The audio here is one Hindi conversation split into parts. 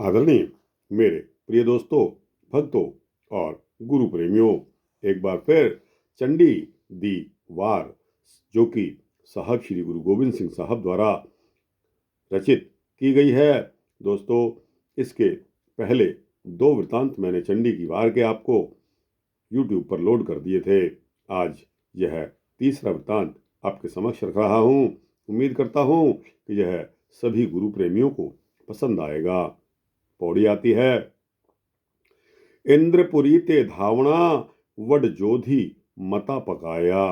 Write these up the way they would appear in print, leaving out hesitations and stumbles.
आदरणीय मेरे प्रिय दोस्तों, भक्तों और गुरु प्रेमियों, एक बार फिर चंडी दी वार, जो कि साहब श्री गुरु गोविंद सिंह साहब द्वारा रचित की गई है। दोस्तों, इसके पहले दो वृतांत मैंने चंडी की वार के आपको YouTube पर लोड कर दिए थे। आज यह तीसरा वृतांत आपके समक्ष रख रहा हूँ। उम्मीद करता हूँ कि यह सभी गुरु प्रेमियों को पसंद आएगा। पौड़ी आती है। इंद्रपुरी ते धावना वड जोधी मता पकाया।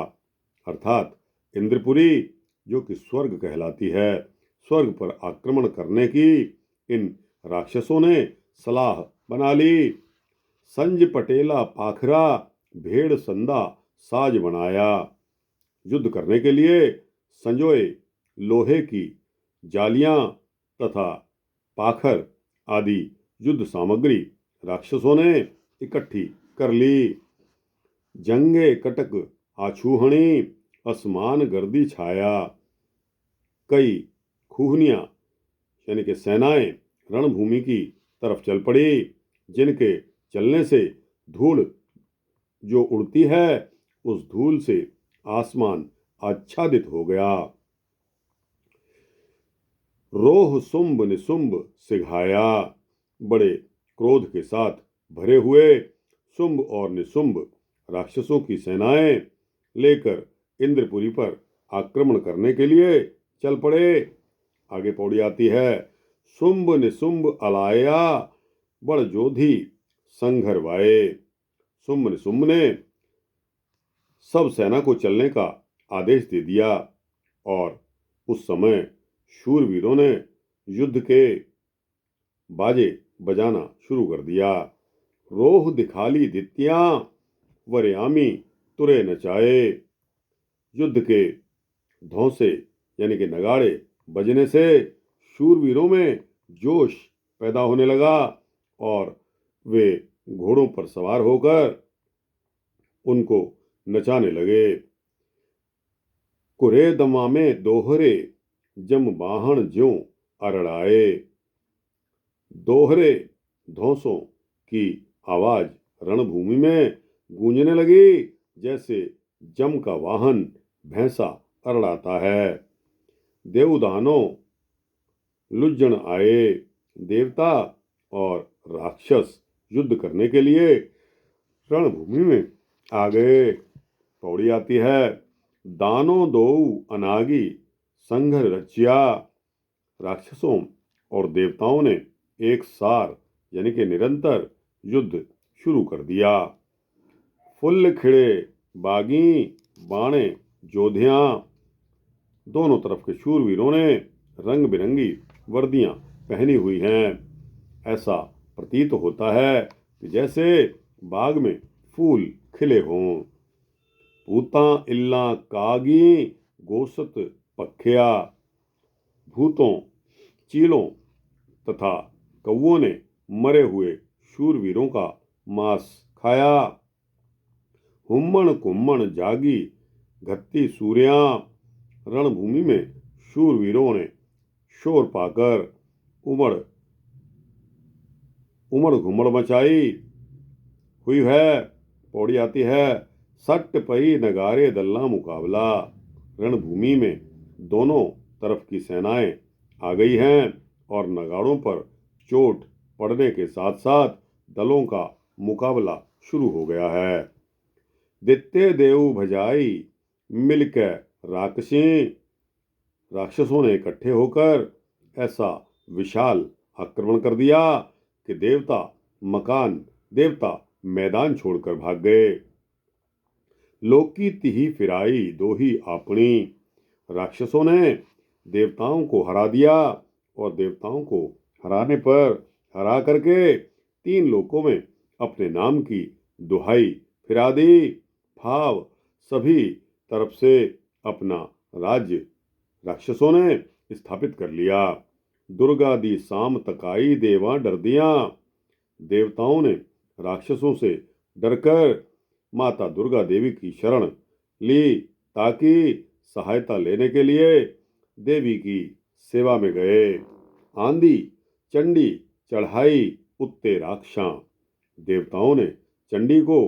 अर्थात इंद्रपुरी, जो कि स्वर्ग कहलाती है, स्वर्ग पर आक्रमण करने की इन राक्षसों ने सलाह बना ली। संज पटेला पाखरा भेड़ संदा साज बनाया। युद्ध करने के लिए संजोए लोहे की जालियां तथा पाखर आदि युद्ध सामग्री राक्षसों ने इकट्ठी कर ली। जंगे कटक आछूहणी असमान गर्दी छाया। कई खूहनियां यानी कि सेनाएं रणभूमि की तरफ चल पड़ी, जिनके चलने से धूल जो उड़ती है, उस धूल से आसमान आच्छादित हो गया। रोह सुंब निसुंब सिघाया। बड़े क्रोध के साथ भरे हुए सुंब और निसुंब राक्षसों की सेनाएं लेकर इंद्रपुरी पर आक्रमण करने के लिए चल पड़े। आगे पौड़ी आती है। सुंब निसुंब अलाया बड़ जोधी संघरवाए। सुंब निसुंब ने सब सेना को चलने का आदेश दे दिया और उस समय शूरवीरों ने युद्ध के बाजे बजाना शुरू कर दिया। रोह दिखाली दित्या वरयामी तुरे नचाए। युद्ध के धौंसे यानी कि नगाड़े बजने से शूरवीरों में जोश पैदा होने लगा और वे घोड़ों पर सवार होकर उनको नचाने लगे। कुरे दमा में दोहरे जम बाहन ज्यों अरड़ाए। दोहरे धौंसों की आवाज रणभूमि में गूंजने लगी, जैसे जम का वाहन भैंसा अरड़ाता है। देवदानों लुज्जन आए। देवता और राक्षस युद्ध करने के लिए रणभूमि में आ गए। पौड़ी आती है। दानो दो अनागी संघर रचिया। राक्षसों और देवताओं ने एक सार यानी कि निरंतर युद्ध शुरू कर दिया। फुल्ल खिड़े बागी बाणे जोधियां। दोनों तरफ के शूरवीरों ने रंग बिरंगी वर्दियां पहनी हुई हैं। ऐसा प्रतीत होता है कि जैसे बाग में फूल खिले हों। पूता इल्ला कागी गोसत पखिया। भूतों, चीलों तथा कौवों ने मरे हुए शूरवीरों का मांस खाया। हुम्मण कुम्मण जागी घत्ती सूर्यां। रणभूमि में शूरवीरों ने शोर पाकर उमड़ घुमड़ मचाई हुई है। पौड़ी आती है। सट्ट पई नगारे दल्ला मुकाबला। रणभूमि में दोनों तरफ की सेनाएं आ गई हैं और नगाड़ों पर चोट पड़ने के साथ साथ दलों का मुकाबला शुरू हो गया है। दित्ते देव भजाई मिलकर राक्षसों ने इकट्ठे होकर ऐसा विशाल आक्रमण कर दिया कि देवता मैदान छोड़कर भाग गए। लोकी तिही फिराई दोही आपनी। राक्षसों ने देवताओं को हरा दिया और देवताओं को हरा करके तीन लोकों में अपने नाम की दुहाई फिरा दी। भाव सभी तरफ से अपना राज्य राक्षसों ने स्थापित कर लिया। दुर्गा दी साम तकाई देवा डर दिया। देवताओं ने राक्षसों से डरकर माता दुर्गा देवी की शरण ली ताकि सहायता लेने के लिए देवी की सेवा में गए। आंधी चंडी चढ़ाई उत्ते राक्षां। देवताओं ने चंडी को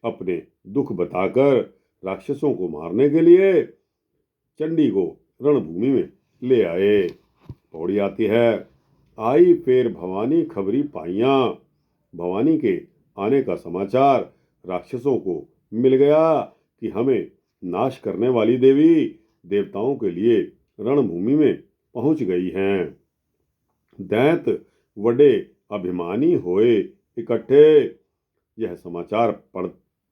अपने दुख बताकर राक्षसों को मारने के लिए चंडी को रणभूमि में ले आए। पौड़ी आती है, आई फेर भवानी खबरी पाइया। भवानी के आने का समाचार राक्षसों को मिल गया कि हमें नाश करने वाली देवी देवताओं के लिए रणभूमि में पहुंच गई हैं। दैत वडे अभिमानी होए इकट्ठे। यह समाचार पढ़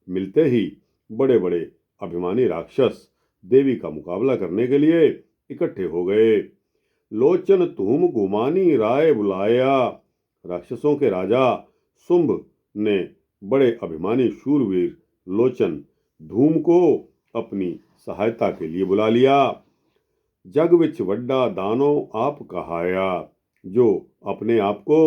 मिलते ही बड़े बड़े अभिमानी राक्षस देवी का मुकाबला करने के लिए इकट्ठे हो गए। लोचन तुम गुमानी राय बुलाया। राक्षसों के राजा शुंभ ने बड़े अभिमानी शूरवीर लोचन धूम को अपनी सहायता के लिए बुला लिया। जग विच वड्डा दानो आप कहाया। जो अपने आप को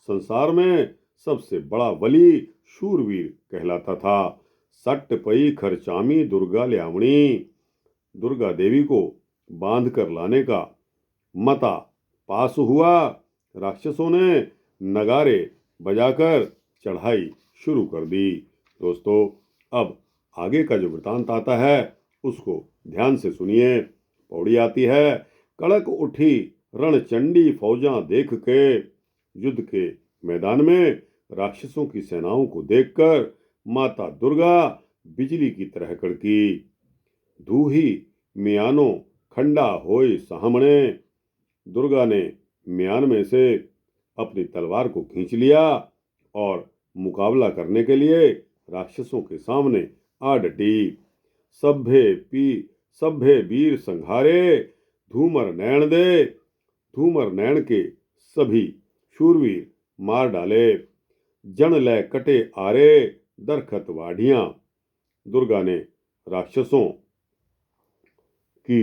संसार में सबसे बड़ा बली शूरवीर कहलाता था। सट पई खर्चामी दुर्गा ल्यावणी। दुर्गा देवी को बांध कर लाने का मता पास हुआ। राक्षसों ने नगारे बजाकर चढ़ाई शुरू कर दी। दोस्तों, अब आगे का जो वृतांत आता है उसको ध्यान से सुनिए। पौड़ी आती है, कड़क उठी रणचंडी फौजां देख के। युद्ध के मैदान में राक्षसों की सेनाओं को देखकर माता दुर्गा बिजली की तरह कड़की। दूही म्यानो खंडा होए सामने। दुर्गा ने म्यान में से अपनी तलवार को खींच लिया और मुकाबला करने के लिए राक्षसों के सामने आ डटी। सभ्य वीर संघारे धूमर नैन दे। धूमर नैन के सभी शूरवीर मार डाले। जन लय कटे आरे दरखत वाढ़ियां। दुर्गा ने राक्षसों की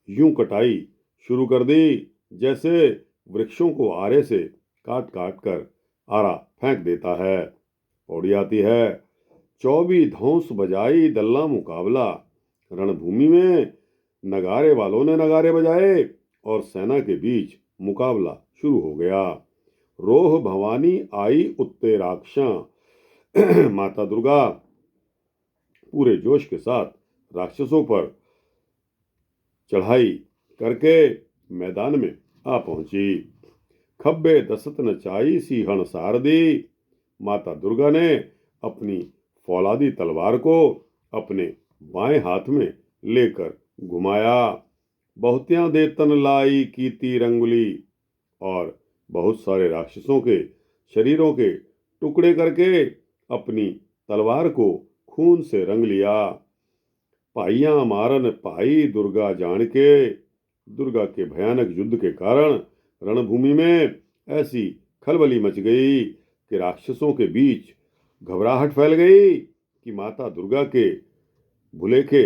यूं कटाई शुरू कर दी जैसे वृक्षों को आरे से काट काट कर आरा फेंक देता है। पौड़ी आती है, 24 धौंस बजाई दल्ला मुकाबला। रणभूमि में नगारे वालों ने नगारे बजाए और सेना के बीच मुकाबला शुरू हो गया। रोह भवानी आई उत्ते राक्षां। माता दुर्गा पूरे जोश के साथ राक्षसों पर चढ़ाई करके मैदान में आ पहुंची। खब्बे दसत नचाई सिंहण सारदी। माता दुर्गा ने अपनी फौलादी तलवार को अपने बाएं हाथ में लेकर घुमाया। बहुतियां दे तन लाई कीती रंगुली। और बहुत सारे राक्षसों के शरीरों के टुकड़े करके अपनी तलवार को खून से रंग लिया। पाइयां मारन पाई दुर्गा जान के। दुर्गा के भयानक युद्ध के कारण रणभूमि में ऐसी खलबली मच गई कि राक्षसों के बीच घबराहट फैल गई कि माता दुर्गा के भुलेखे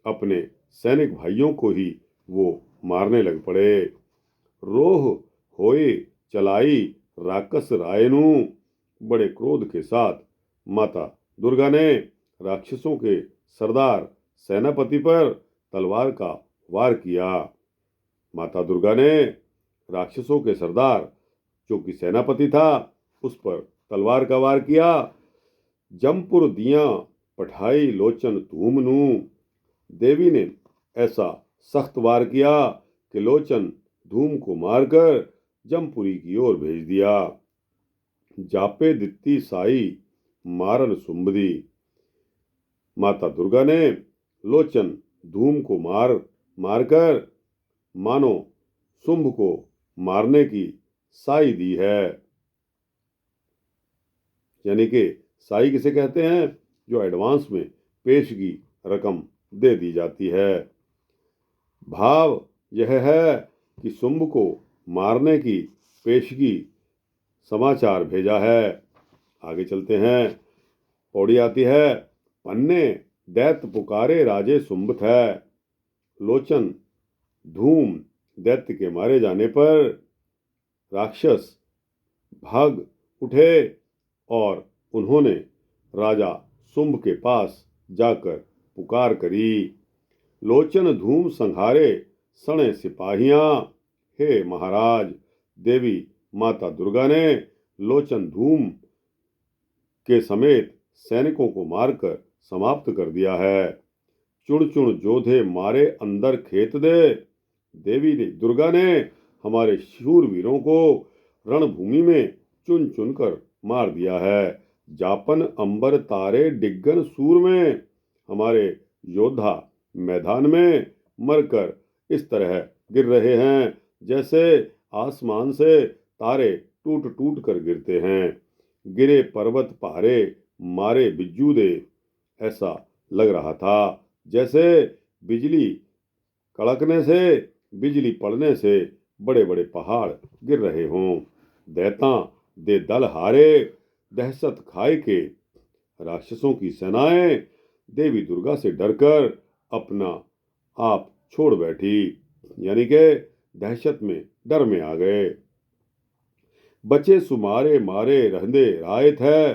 अपने सैनिक भाइयों को ही वो मारने लग पड़े। रोह होए चलाई राक्षस रायनु। बड़े क्रोध के साथ माता दुर्गा ने राक्षसों के सरदार सेनापति पर तलवार का वार किया। माता दुर्गा ने राक्षसों के सरदार जो कि सेनापति था उस पर तलवार का वार किया। जमपुर दिया पठाई लोचन धूमनु। देवी ने ऐसा सख्त वार किया कि लोचन धूम को मारकर जमपुरी की ओर भेज दिया। जापे दित्ती साई मारन सुंबदी। माता दुर्गा ने लोचन धूम को मारकर मानो शुंभ को मारने की साई दी है। यानी कि साई किसे कहते हैं? जो एडवांस में पेशगी रकम दे दी जाती है। भाव यह है कि शुंभ को मारने की पेशगी समाचार भेजा है। आगे चलते हैं। पौड़ी आती है, पन्ने दैत पुकारे राजे शुंभ थे। लोचन धूम दैत्य के मारे जाने पर राक्षस भाग उठे और उन्होंने राजा शुंभ के पास जाकर पुकार करी। लोचन धूम संहारे सणे सिपाहियां। हे महाराज, देवी माता दुर्गा ने लोचन धूम के समेत सैनिकों को मारकर समाप्त कर दिया है। चुण चुण जोधे मारे अंदर खेत दे। देवी ने दुर्गा ने हमारे शूरवीरों को रणभूमि में चुन चुन कर मार दिया है। जापन अंबर तारे डिग्गन सूर में। हमारे योद्धा मैदान में मरकर इस तरह गिर रहे हैं जैसे आसमान से तारे टूट टूट कर गिरते हैं। गिरे पर्वत पहाड़े मारे बिज्जू दे। ऐसा लग रहा था जैसे बिजली कड़कने से, बिजली पड़ने से बड़े बड़े पहाड़ गिर रहे हों। दैता दे दल हारे दहशत खाए के। राक्षसों की सेनाएं देवी दुर्गा से डरकर अपना आप छोड़ बैठी, यानी कि दहशत में, डर में आ गए। बचे सुमारे मारे रहंदे रायत है।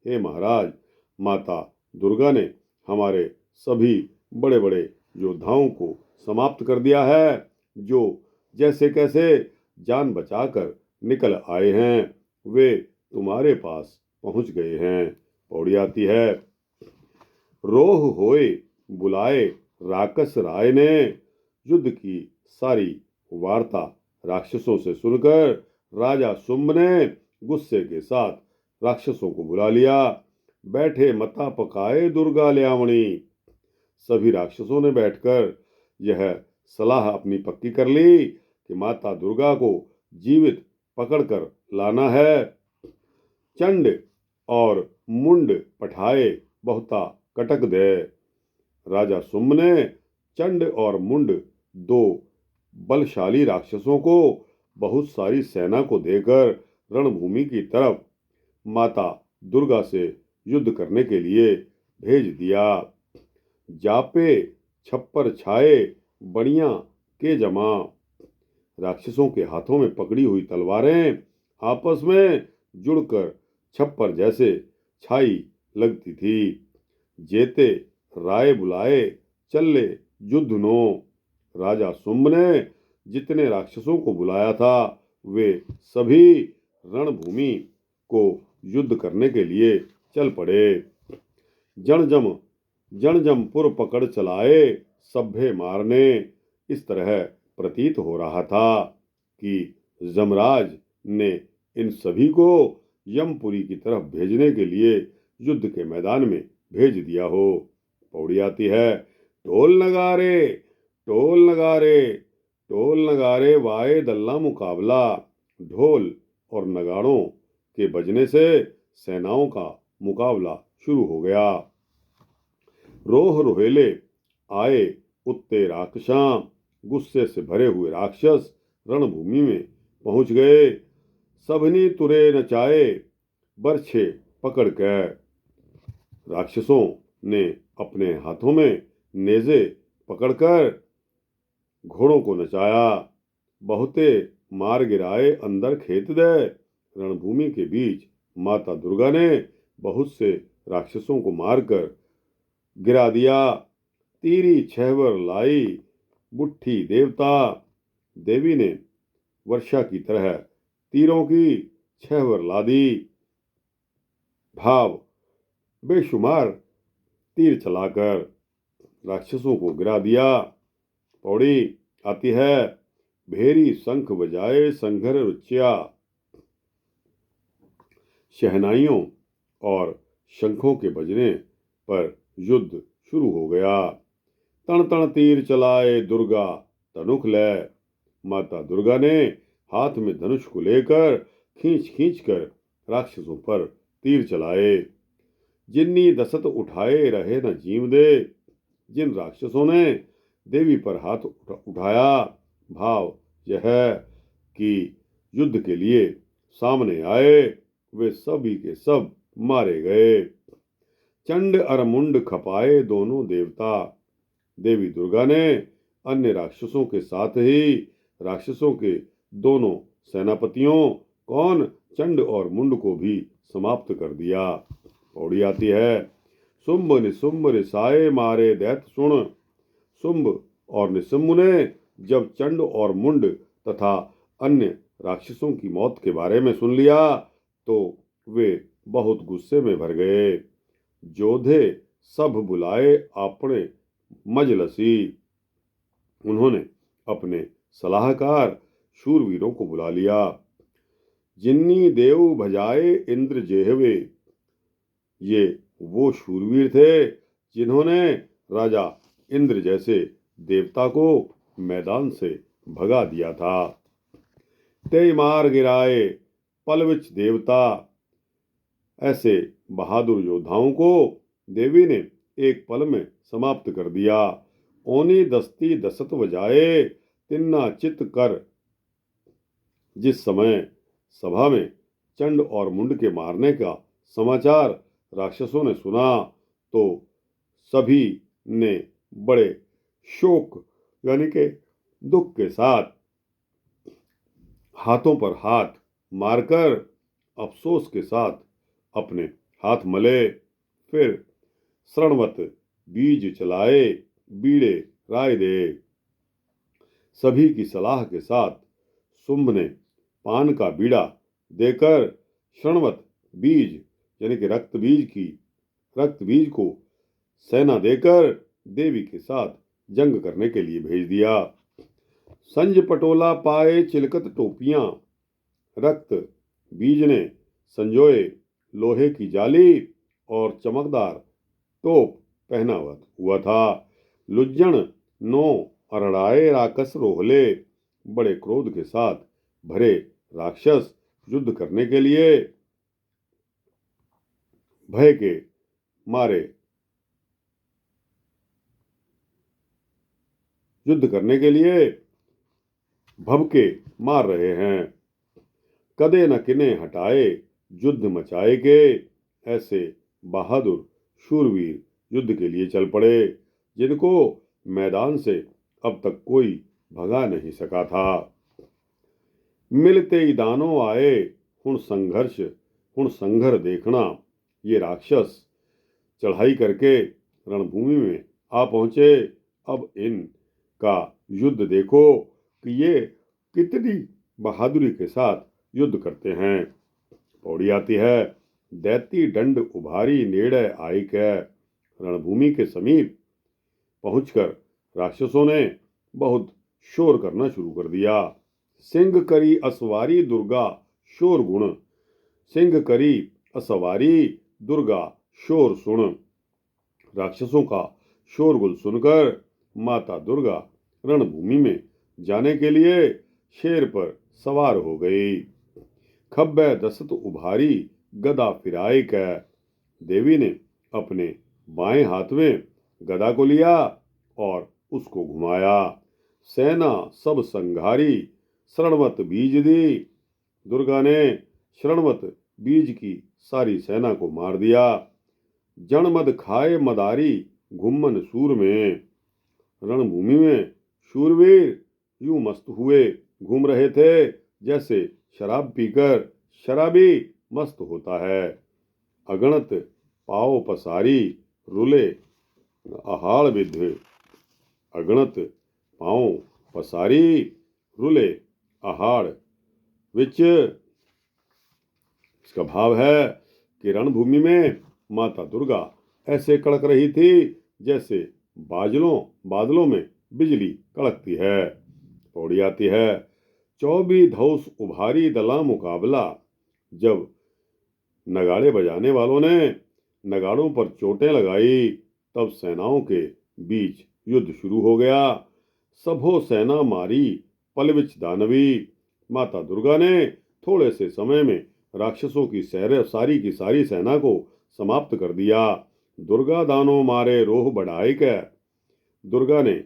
हे महाराज, माता दुर्गा ने हमारे सभी बड़े बड़े योद्धाओं को समाप्त कर दिया है, जो जैसे कैसे जान बचाकर निकल आए हैं वे तुम्हारे पास पहुंच गए हैं। पौड़ी आती है। रोह होए बुलाए राकस राय ने। युद्ध की सारी वार्ता राक्षसों से सुनकर राजा शुंभ ने गुस्से के साथ राक्षसों को बुला लिया। बैठे मता पकाए दुर्गा ल्यावणी। सभी राक्षसों ने बैठकर यह सलाह अपनी पक्की कर ली कि माता दुर्गा को जीवित पकड़कर लाना है। चंड और मुंड पठाए बहुता कटक दे। राजा शुंभ ने चंड और मुंड दो बलशाली राक्षसों को बहुत सारी सेना को देकर रणभूमि की तरफ माता दुर्गा से युद्ध करने के लिए भेज दिया। जापे छप्पर छाए बड़ियां के जमा। राक्षसों के हाथों में पकड़ी हुई तलवारें आपस में जुड़कर छप्पर जैसे छाई लगती थी। जेते राय बुलाए चले युद्ध नो। राजा शुंभ ने जितने राक्षसों को बुलाया था वे सभी रणभूमि को युद्ध करने के लिए चल पड़े। जणजमपुर पकड़ चलाए सभे मारने। इस तरह प्रतीत हो रहा था कि यमराज ने इन सभी को यमपुरी की तरफ भेजने के लिए युद्ध के मैदान में भेज दिया हो। पौड़ी आती है। ढोल नगारे ढोल नगारे ढोल नगारे वाए दल्ला मुकाबला। ढोल और नगाड़ों के बजने से सेनाओं का मुकाबला शुरू हो गया। रोह रोहेले आए उत्ते राक्षसां। गुस्से से भरे हुए राक्षस रणभूमि में पहुंच गए। सबनी तुरे नचाए बरछे पकड़ कर। राक्षसों ने अपने हाथों में नेजे पकड़कर घोड़ों को नचाया। बहुते मार गिराए अंदर खेत दे। रणभूमि के बीच माता दुर्गा ने बहुत से राक्षसों को मारकर गिरा दिया। तीरी छहवर लाई बुट्ठी देवता। देवी ने वर्षा की तरह तीरों की छहवर ला दी। भाव बेशुमार तीर चलाकर राक्षसों को गिरा दिया। पौड़ी आती है। भेरी शंख बजाए संघर रुचिया। शहनाइयों और शंखों के बजने पर युद्ध शुरू हो गया। तण तण तीर चलाए दुर्गा तनुख ले। माता दुर्गा ने हाथ में धनुष को लेकर खींच खींच कर राक्षसों पर तीर चलाए। जिन्नी दसत उठाए रहे न जीव दे। जिन राक्षसों ने देवी पर हाथ उठाया, भाव यह है कि युद्ध के लिए सामने आए, वे सभी के सब मारे गए। चंड और मुंड खपाए दोनों देवता। देवी दुर्गा ने अन्य राक्षसों के साथ ही राक्षसों के दोनों सेनापतियों कौन चंड और मुंड को भी समाप्त कर दिया। पौड़ी आती है। शुंभ निशुंभ रिसाए मारे दैत सुन। शुंभ और निशुंभ ने जब चंड और मुंड तथा अन्य राक्षसों की मौत के बारे में सुन लिया तो वे बहुत गुस्से में भर गए। जोधे सब बुलाए आपने मजलसी। उन्होंने अपने सलाहकार शूरवीरों को बुला लिया। जिन्नी देव भजाए इंद्र जेहवे, ये वो शूरवीर थे जिन्होंने राजा इंद्र जैसे देवता को मैदान से भगा दिया था। ते मार गिराए पलविच देवता, ऐसे बहादुर योद्धाओं को देवी ने एक पल में समाप्त कर दिया। ओनी दस्ती दसत बजाए तिन्ना चित कर। जिस समय सभा में चंड और मुंड के मारने का समाचार राक्षसों ने सुना तो सभी ने बड़े शोक यानी के दुख के साथ हाथों पर हाथ मारकर अफसोस के साथ अपने हाथ मले। फिर शरणवत बीज चलाए बीड़े राय दे। सभी की सलाह के साथ शुंभ ने पान का बीड़ा देकर शरणवत बीज यानी कि रक्त बीज को सेना देकर देवी के साथ जंग करने के लिए भेज दिया। संज पटोला पाए चिलकत टोपियां, रक्त बीज ने संजोए लोहे की जाली और चमकदार टोप पहना हुआ था। लुज्जन नो अरड़ाए राकस रोहले, बड़े क्रोध के साथ भरे राक्षस युद्ध करने के लिए भय के मारे युद्ध करने के लिए भभके मार रहे हैं। कदे न किने हटाए युद्ध मचाए के, ऐसे बहादुर शूरवीर युद्ध के लिए चल पड़े जिनको मैदान से अब तक कोई भगा नहीं सका था। मिलते ही दानों आए हुण संघर देखना, ये राक्षस चढ़ाई करके रणभूमि में आ पहुंचे। अब इनका युद्ध देखो कि ये कितनी बहादुरी के साथ युद्ध करते हैं। पौड़ी आती है। दैती दंड उभारी नेड़े आई कै, रणभूमि के समीप पहुंचकर राक्षसों ने बहुत शोर करना शुरू कर दिया। सिंह करी असवारी दुर्गा शोर गुण, सिंह करी असवारी दुर्गा शोर सुन। राक्षसों का शोरगुल सुनकर माता दुर्गा रणभूमि में जाने के लिए शेर पर सवार हो गई। खब्बे दसत उभारी गदा फिराए कै, देवी ने अपने बाएं हाथ में गदा को लिया और उसको घुमाया। सेना सब संघारी शरणवत बीज दी, दुर्गा ने शरणवत बीज की सारी सेना को मार दिया। जनमद खाए मदारी घुमन सूर में, रणभूमि में शूरवीर यूं मस्त हुए घूम रहे थे जैसे शराब पीकर शराबी मस्त होता है। अगणत पाओ पसारी रुले आहाड़ विध, अगणत पाओ पसारी रुले आहाड़ विच। इसका भाव है कि रणभूमि में माता दुर्गा ऐसे कड़क रही थी जैसे बादलों में बिजली कड़कती है। पौड़ी आती है। 24 धौस उभारी दला मुकाबला, जब नगाड़े बजाने वालों ने नगाड़ों पर चोटें लगाई तब सेनाओं के बीच युद्ध शुरू हो गया। सबो सेना मारी पलविच दानवी, माता दुर्गा ने थोड़े से समय में राक्षसों की सारी सेना को समाप्त कर दिया। दुर्गा दानों मारे रोह बढ़ाई कै, दुर्गा ने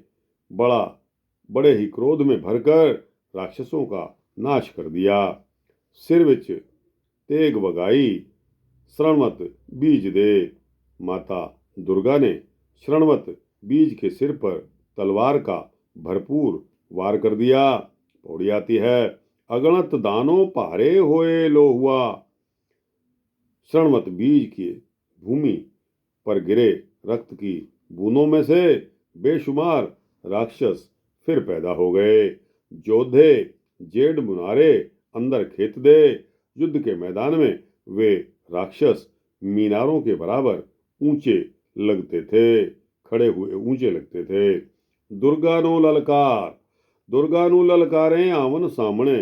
बड़े ही क्रोध में भरकर राक्षसों का नाश कर दिया। सिर विच तेग बगाई शरणवत बीज दे, माता दुर्गा ने शरणवत बीज के सिर पर तलवार का भरपूर वार कर दिया। पौड़ी आती है। अगणत दानों पारे होए लोहुआ, शरणवत बीज की भूमि पर गिरे रक्त की बूंदों में से बेशुमार राक्षस फिर पैदा हो गए। जोधे जेड मुनारे अंदर खेत दे, युद्ध के मैदान में वे राक्षस मीनारों के बराबर ऊंचे लगते थे, खड़े हुए ऊंचे लगते थे। दुर्गा नो ललकार, दुर्गा नु ललकारें आमन सामने।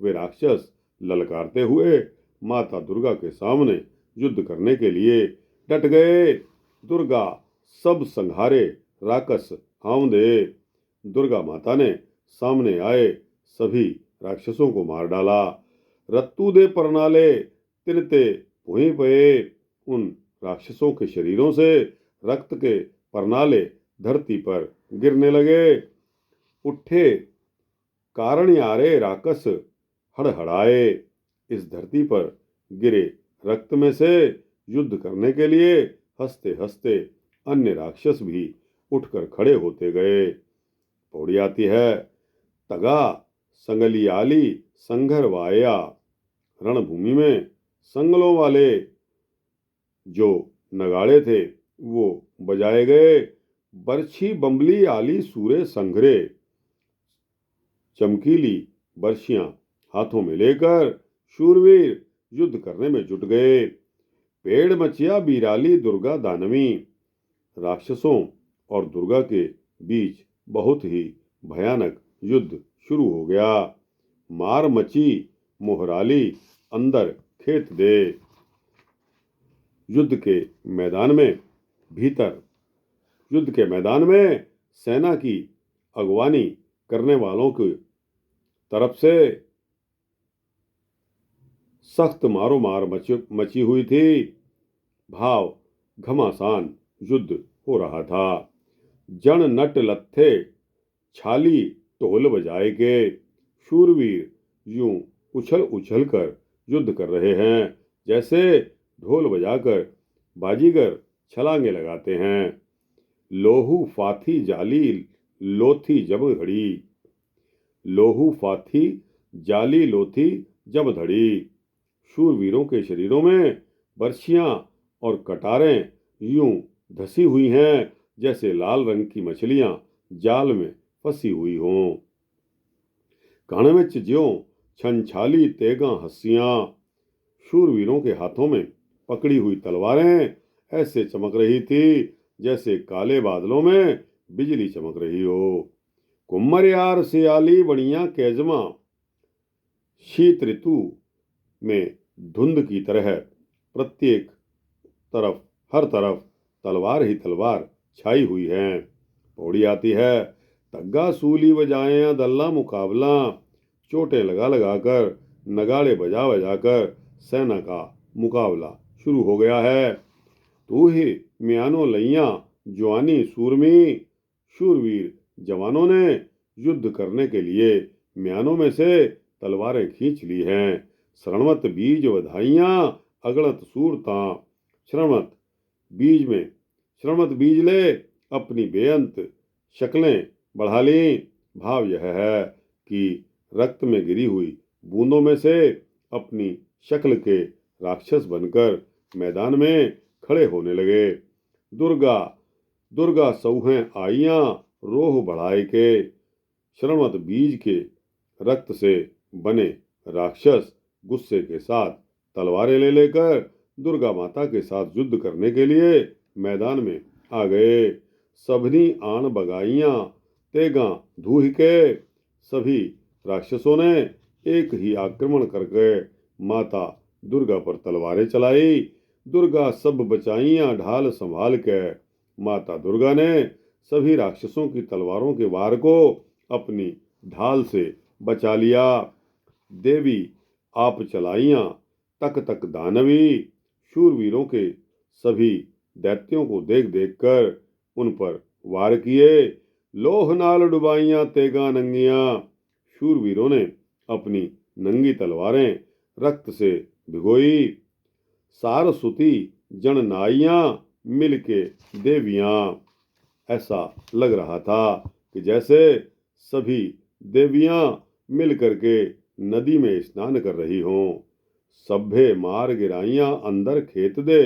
वे राक्षस ललकारते हुए माता दुर्गा के सामने युद्ध करने के लिए डट गए। दुर्गा सब संहारे राक्षस आंवदे। दुर्गा माता ने सामने आए सभी राक्षसों को मार डाला। रत्तू दे परनाले तिनते भूमि पे। उन राक्षसों के शरीरों से रक्त के परनाले धरती पर गिरने लगे। उठे कारण यारे राक्षस हड़हड़ाए। इस धरती पर गिरे रक्त में से युद्ध करने के लिए हंसते हंसते अन्य राक्षस भी उठकर खड़े होते गए। पौड़ी आती है। तगा संगलियाली संघर वाया। रणभूमि में संगलों वाले जो नगाड़े थे वो बजाए गए। बरछी बम्बली आली सूरे संघरे। चमकीली बर्शियां हाथों में लेकर शूरवीर युद्ध करने में जुट गए। पेड़ मचिया बीराली दुर्गा दानवी। राक्षसों और दुर्गा के बीच बहुत ही भयानक युद्ध शुरू हो गया। मार मची मोहराली अंदर खेत दे। युद्ध के मैदान में सेना की अगवानी करने वालों की तरफ से सख्त मारो मार मची हुई थी। भाव घमासान युद्ध हो रहा था। जन नट लत्थे छाली ढोल बजाए के। शूरवीर यूं उछल उछल कर युद्ध कर रहे हैं जैसे ढोल बजाकर बाजीगर छलांगे लगाते हैं। लोहू फाथी जाली लोथी जब घड़ी। लोहू फाथी जाली लोथी जब धड़ी। शूरवीरों के शरीरों में बर्छियां और कटारें यूं धसी हुई हैं जैसे लाल रंग की मछलियां जाल में फंसी हुई हों। कण विच ज्यों छंछाली तेगा हस्सियां। शूरवीरों के हाथों में पकड़ी हुई तलवारें ऐसे चमक रही थी जैसे काले बादलों में बिजली चमक रही हो। कुम्मर यार सियाली बणिया कैजमा। शीत ऋतु में धुंध की तरह प्रत्येक तरफ हर तरफ तलवार ही तलवार छाई हुई है। पौड़ी आती है। तग्गा सूली बजाया दल्ला मुकाबला। चोटें लगा लगा कर नगाड़े बजा बजा कर सेना का मुकाबला शुरू हो गया है। तू ही म्यानो लैया जवानी सूरमी। शूरवीर जवानों ने युद्ध करने के लिए म्यानों में से तलवारें खींच ली हैं। शरणवत बीज बधाइयां अगणत सूरता। शरणवत बीज ले अपनी बेअंत शक्लें बढ़ा ली। भाव यह है कि रक्त में गिरी हुई बूंदों में से अपनी शक्ल के राक्षस बनकर मैदान में खड़े होने लगे। दुर्गा सौहें आइयां रोह बढ़ाए के। शरणवत बीज के रक्त से बने राक्षस गुस्से के साथ तलवारें ले लेकर दुर्गा माता के साथ युद्ध करने के लिए मैदान में आ गए। सबनी आन बगाइयां तेगा धूह के। सभी राक्षसों ने एक ही आक्रमण करके माता दुर्गा पर तलवारें चलाई। दुर्गा सब बचाइयां ढाल संभाल के। माता दुर्गा ने सभी राक्षसों की तलवारों के वार को अपनी ढाल से बचा लिया। देवी आप चलाइयां तक तक दानवी। शूरवीरों के सभी दैत्यों को देख देख कर उन पर वार किए। लोह नाल डुबाइयां तेगा नंगियां। शूरवीरों ने अपनी नंगी तलवारें रक्त से भिगोई। सारस्वती जननाइयां मिलके देवियां। ऐसा लग रहा था कि जैसे सभी देवियां मिलकर के नदी में स्नान कर रही हों। सभ्य मार गिराइयां अंदर खेत दे।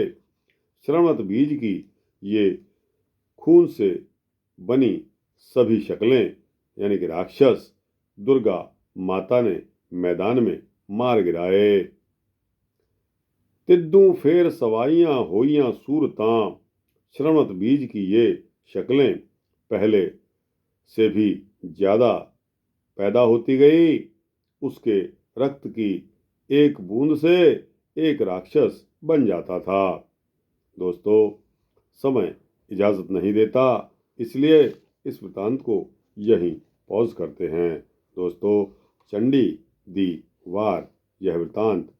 शरणवत बीज की ये खून से बनी सभी शक्लें यानी कि राक्षस दुर्गा माता ने मैदान में मार गिराए। तिद्दू फेर सवाइयां होइयां सूरतां, श्रवणत बीज की ये शक्लें पहले से भी ज्यादा पैदा होती गई। उसके रक्त की एक बूंद से एक राक्षस बन जाता था। दोस्तों, समय इजाजत नहीं देता, इसलिए इस वृतांत को यहीं पॉज करते हैं। दोस्तों, चंडी दी वार यह वृतांत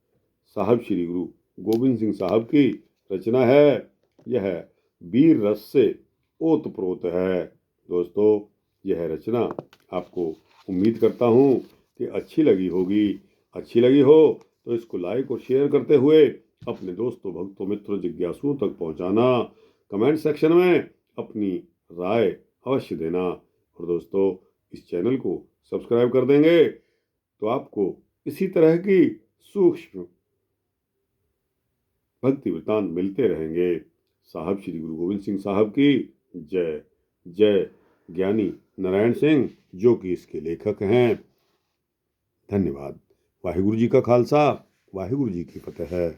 साहब श्री गुरु गोविंद सिंह साहब की रचना है। यह वीर रस से ओतप्रोत है। दोस्तों, यह रचना आपको उम्मीद करता हूँ कि अच्छी लगी होगी। अच्छी लगी हो तो इसको लाइक और शेयर करते हुए अपने दोस्तों, भक्तों, मित्रों, जिज्ञासुओं तक पहुँचाना। कमेंट सेक्शन में अपनी राय अवश्य देना। और दोस्तों, इस चैनल को सब्सक्राइब कर देंगे तो आपको इसी तरह की सूक्ष्म भक्ति वृतांत मिलते रहेंगे। साहब श्री गुरु गोविंद सिंह साहब की जय जय। ज्ञानी नारायण सिंह, जो कि इसके लेखक हैं। धन्यवाद। वाहिगुरु जी का खालसा, वाहिगुरु जी की फतेह है।